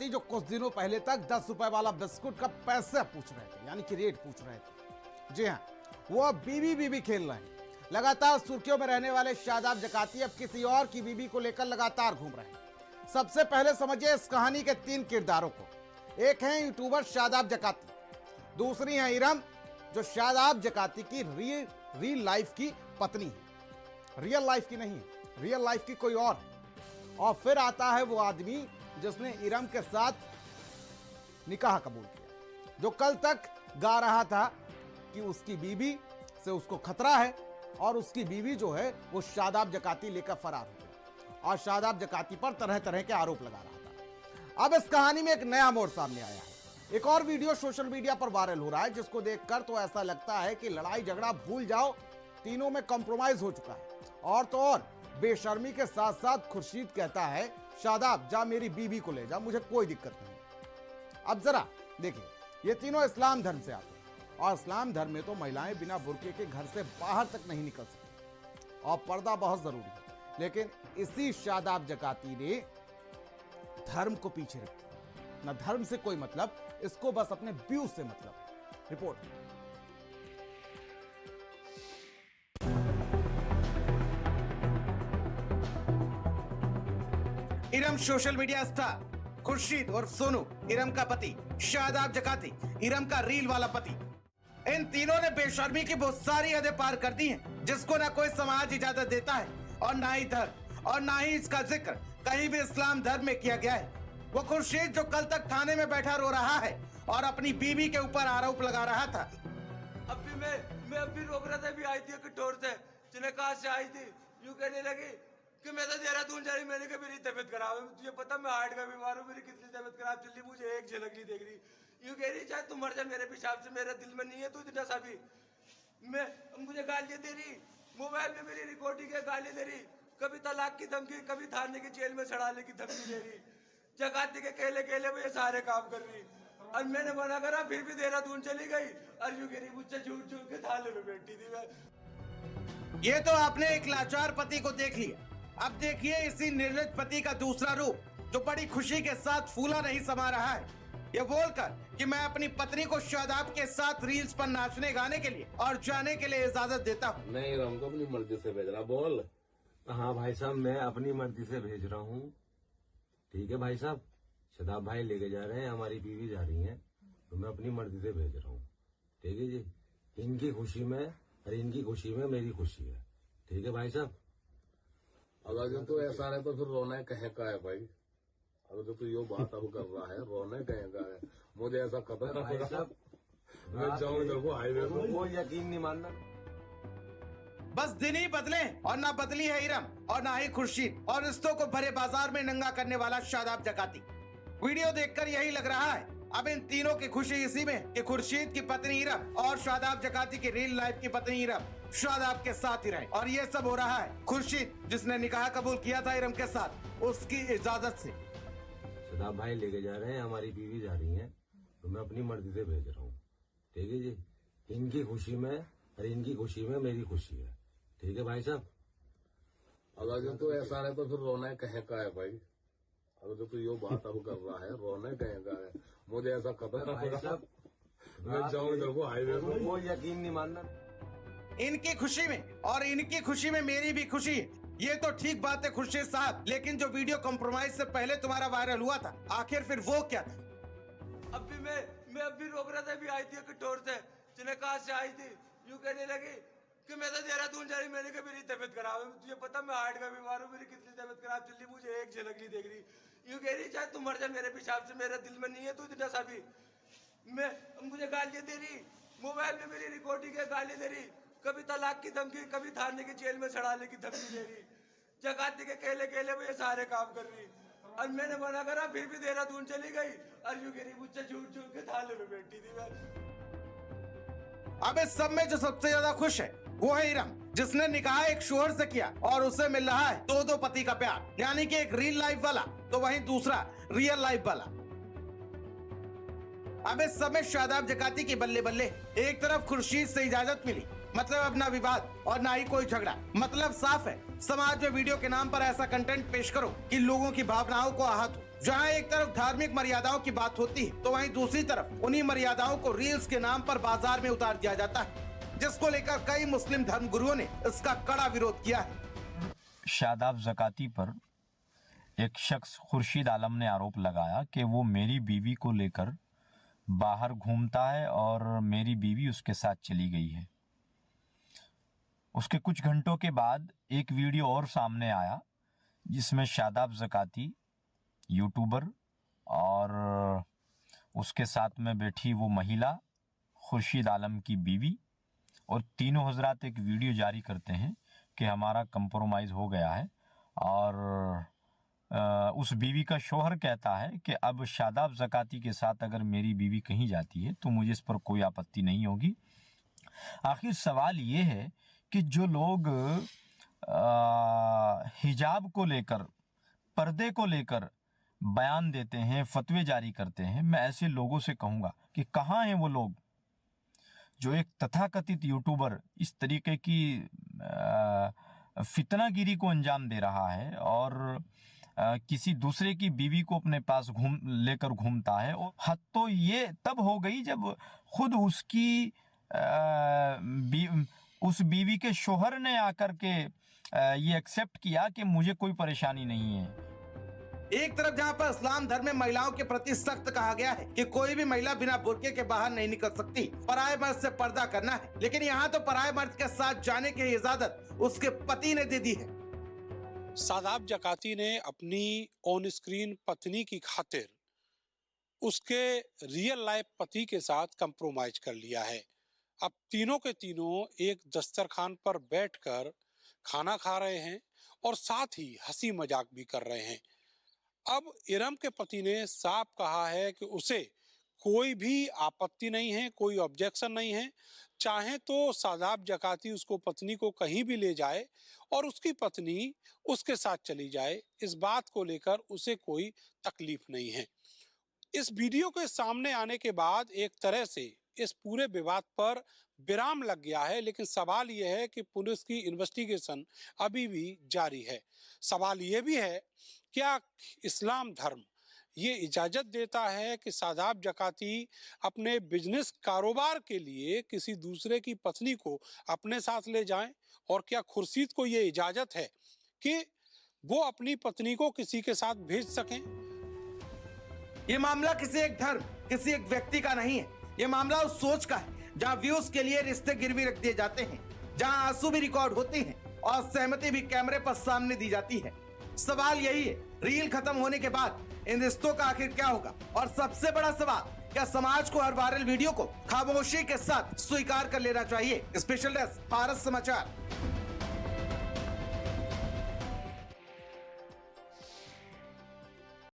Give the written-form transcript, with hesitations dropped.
जकाती जो कुछ दिनों पहले तक 10 रुपए वाला बिस्कुट का पैसे पूछ रहे थे, यानी कि रेट पूछ रहे थे, जी हाँ, वो अब बीबी बीबी खेल रहे हैं। लगातार सुर्खियों में रहने वाले शादाब जकाती अब किसी और की बीबी को लेकर लगातार घूम रहे हैं। सबसे पहले समझिए इस कहानी के 3 किरदारों को। एक है यूट्यूबर शादाब जकाती, दूसरी है इरम जो शादाब जकाती की रियल लाइफ की पत्नी है, रियल लाइफ की नहीं है, रियल लाइफ की कोई और है। और फिर आता है वो आदमी जिसने इरम के साथ निकाह कबूल किया, जो कल तक गा रहा था कि उसकी बीबी से उसको खतरा है और उसकी बीवी जो है वो शादाब जकाती लेकर फरार हो गई और शादाब जकाती पर तरह तरह के आरोप लगा रहा था। अब इस कहानी में एक नया मोड़ सामने आया है। एक और वीडियो सोशल मीडिया पर वायरल हो रहा है, जिसको देखकर तो ऐसा लगता है कि लड़ाई झगड़ा भूल जाओ, तीनों में कॉम्प्रोमाइज हो चुका है। और तो और बेशर्मी के साथ साथ खुर्शीद कहता है, शादाब जा मेरी बीवी को ले जा, मुझे कोई दिक्कत नहीं। अब जरा देखिए, ये तीनों इस्लाम धर्म से आते हैं और इस्लाम धर्म में तो महिलाएं बिना बुर्के के घर से बाहर तक नहीं निकल सकती और पर्दा बहुत जरूरी है। लेकिन इसी शादाब जकाती ने धर्म को पीछे रख दिया। न धर्म से कोई मतलब, इसको बस अपने व्यूज से मतलब। Report. Iram social media star Khurshid और सोनू इरम का पति, शादाब जकाती इरम का रील वाला पति। इन तीनों ने बेशर्मी की बहुत सारी हदें पार कर दी हैं, जिसको ना कोई समाज इजाजत देता है और ना ही धर्म, और ना ही इसका जिक्र कहीं भी इस्लाम धर्म में किया गया है। वो खुर्शीद जो कल तक थाने में बैठा रो रहा है और अपनी बीवी के ऊपर आरोप लगा रहा था। मैं अभी रोक रहा था, अभी आई थी कटोर से, जिन्हें कहा से आई थी, यूं कहने लगी कि मैं तो देहरादून जा रही, मैंने कहा मेरी तबीयत खराब है, तुझे पता मैं हार्ट का बीमार हूँ, मेरी कितनी तबीयत खराब चल रही, मुझे एक झलक नहीं देख रही। यूं कह रही चाहे तुम मर जा मेरे पेशाब से, मेरे दिल में नहीं है तू इतना सा भी। मैं मुझे गालियां दे रही, मोबाइल में मेरी रिकॉर्डिंग है, गाली दे रही, कभी तलाक की धमकी, कभी थाने की जेल में चढ़ाने की धमकी दे रही, जकाती के केले केले में ये सारे काम कर रही। और मैंने मना करा, फिर भी देहरादून चली गई और यूं कह रही मुझसे झूठ झूठ के थाने में बैठी थी मैं। ये तो आपने एक लाचार पति को देख लिया। अब देखिए इसी निर्लज पति का दूसरा रूप, जो बड़ी खुशी के साथ फूला नहीं समा रहा है, ये बोलकर कि मैं अपनी पत्नी को शादाब के साथ रील्स पर नाचने गाने के लिए और जाने के लिए इजाजत देता हूँ। नहीं, हमको अपनी मर्जी से भेज रहा। बोल। हाँ भाई साहब, मैं अपनी मर्जी से भेज रहा हूँ। ठीक है भाई साहब, शादाब भाई लेके जा रहे हैं, हमारी बीवी जा रही है, तो मैं अपनी मर्जी से भेज रहा हूँ। ठीक है जी, इनकी खुशी में और इनकी खुशी में मेरी खुशी है। ठीक है भाई साहब। अगर तो ऐसा है तो फिर रोना कहे का है भाई। अगर तो यो बात अब कर रहा है, रोना कहे का है, मुझे ऐसा खबर भाई साहब, मैं जाऊँ इधर को हाईवे को, वो यकीन नहीं मानना। बस दिन ही बदले और ना बदली है इरम और ना ही खुर्शीद, और रिश्तों को भरे बाजार में नंगा करने वाला शादाब जकाती। वीडियो देखकर यही लग रहा है अब इन तीनों की खुशी इसी में कि खुर्शीद की पत्नी इरम और शादाब जकाती की रियल लाइफ की पत्नी इरम शादाब के साथ ही रहे। और ये सब हो रहा है खुर्शीद जिसने निकाह कबूल किया था इरम के साथ, उसकी इजाजत से। शादाब भाई लेके जा रहे हैं, हमारी बीवी जा रही है, तो मैं अपनी मर्जी से भेज रहा हूँ। ठीक है जी, इनकी खुशी में और इनकी खुशी में मेरी खुशी है। ठीक है भाई साहब। अगर तो ऐसा है तो फिर रोना कहे का है भाई। अगर तो यो बात अब कर रहा है, रोना कहे का है, मुझे ऐसा खबर भाई साहब, मैं जाऊँ इधर को हाईवे को, वो यकीन नहीं मानना। इनकी खुशी में और इनकी खुशी में मेरी भी खुशी है, ये तो ठीक बात है खुर्शीद साहब, लेकिन जो वीडियो कॉम्प्रोमाइज से पहले तुम्हारा वायरल हुआ था, आखिर फिर वो क्या था? मैं अभी रोक रहा था, अभी आई थी कटोर से, जिन्हें कहा से आई थी, यूं कहने लगी कि मैं तो देहरादून जा रही, मैंने कहा मेरी तबीयत खराब है, तुझे पता मैं हार्ट का बीमार हूँ, मेरी कितनी तबीयत खराब चल रही, मुझे एक झलक नहीं देख रही। यूं कह रही चाहे तुम मर जा मेरे पेशाब से, मेरे दिल में नहीं है तू इतना सा भी। मुझे गालियां दे रही, मोबाइल में मेरी रिकॉर्डिंग है, गाली दे रही, कभी तलाक की धमकी, कभी थाने की जेल में चढ़ाने की धमकी दे रही, जकाती के केले केले में ये सारे काम कर रही। और मैंने मना करा, फिर भी देहरादून चली गई और यूं कह रही मुझसे झूठ झूठ के थाने में बैठी थी मैं। अब इस सब में जो सबसे ज्यादा खुश है वो है इरम, जिसने निकाह एक शोहर से किया और उसे मिल रहा है दो पति का प्यार, यानी कि एक रियल लाइफ वाला तो वहीं दूसरा रियल लाइफ वाला। अब इस समय शादाब जकाती की बल्ले बल्ले, एक तरफ खुर्शीद से इजाजत मिली, मतलब अब ना विवाद और ना ही कोई झगड़ा। मतलब साफ है, समाज में वीडियो के नाम पर ऐसा कंटेंट पेश करो कि लोगों की भावनाओं को आहत हो। जहां एक तरफ धार्मिक मर्यादाओं की बात होती है तो वहीं दूसरी तरफ उन्हीं मर्यादाओं को रील्स के नाम पर बाजार में उतार दिया जाता है, जिसको लेकर कई मुस्लिम धर्मगुरुओं ने इसका कड़ा विरोध किया है। शादाब ज़काती पर एक शख्स खुर्शीद आलम ने आरोप लगाया कि वो मेरी बीवी को लेकर बाहर घूमता है और मेरी बीवी उसके साथ चली गई है। उसके कुछ घंटों के बाद एक वीडियो और सामने आया जिसमें शादाब ज़काती यूट्यूबर और उसके साथ में बैठी वो महिला खुर्शीद आलम की बीवी और तीनों हजरात एक वीडियो जारी करते हैं कि हमारा कंप्रोमाइज़ हो गया है। और उस बीवी का शौहर कहता है कि अब शादाब ज़काती के साथ अगर मेरी बीवी कहीं जाती है तो मुझे इस पर कोई आपत्ति नहीं होगी। आखिर सवाल ये है कि जो लोग हिजाब को लेकर, पर्दे को लेकर बयान देते हैं, फतवे जारी करते हैं, मैं ऐसे लोगों से कहूँगा कि कहाँ हैं वो लोग जो एक तथाकथित यूट्यूबर इस तरीके की फितनागिरी को अंजाम दे रहा है और किसी दूसरे की बीवी को अपने पास लेकर घूमता है। और हद तो ये तब हो गई जब खुद उसकी उस बीवी के शोहर ने आकर के ये एक्सेप्ट किया कि मुझे कोई परेशानी नहीं है। एक तरफ जहां पर इस्लाम धर्म में महिलाओं के प्रति सख्त कहा गया है कि कोई भी महिला बिना बुर्के के बाहर नहीं निकल सकती, पराये मर्द से पर्दा करना है, लेकिन यहाँ तो पराये मर्द के साथ जाने की इजाजत उसके पति ने दे दी है। शादाब ज़काती ने अपनी ऑन स्क्रीन पत्नी की खातिर उसके रियल लाइफ पति के साथ कंप्रोमाइज कर लिया है। अब तीनों के तीनों एक दस्तरखान पर बैठकर खाना खा रहे हैं और साथ ही हंसी मजाक भी कर रहे हैं। अब इरम के पति ने साफ कहा है कि उसे कोई भी आपत्ति नहीं है, कोई ऑब्जेक्शन नहीं है, चाहे तो शादाब ज़काती उसको पत्नी को कहीं भी ले जाए और उसकी पत्नी उसके साथ चली जाए, इस बात को लेकर उसे कोई तकलीफ नहीं है। इस वीडियो के सामने आने के बाद एक तरह से इस पूरे विवाद पर विराम लग गया है, लेकिन सवाल यह है कि पुलिस की इन्वेस्टिगेशन अभी भी जारी है। सवाल यह भी है, क्या इस्लाम धर्म ये इजाज़त देता है कि शादाब ज़काती अपने बिजनेस कारोबार के लिए किसी दूसरे की पत्नी को अपने साथ ले जाएं? और क्या खुर्शीद को ये इजाज़त है कि वो अपनी पत्नी को किसी के साथ भेज सकें? ये मामला किसी एक धर्म, किसी एक व्यक्ति का नहीं है। ये मामला उस सोच का है जहाँ व्यूज के लिए रिश्ते गिरवी रख दिए जाते हैं, जहाँ आंसू भी रिकॉर्ड होती हैं और सहमति भी कैमरे पर सामने दी जाती है। सवाल यही है, रील खत्म होने के बाद इन रिश्तों का आखिर क्या होगा? और सबसे बड़ा सवाल, क्या समाज को हर वायरल वीडियो को खामोशी के साथ स्वीकार कर लेना चाहिए? स्पेशल डेस्क, भारत समाचार।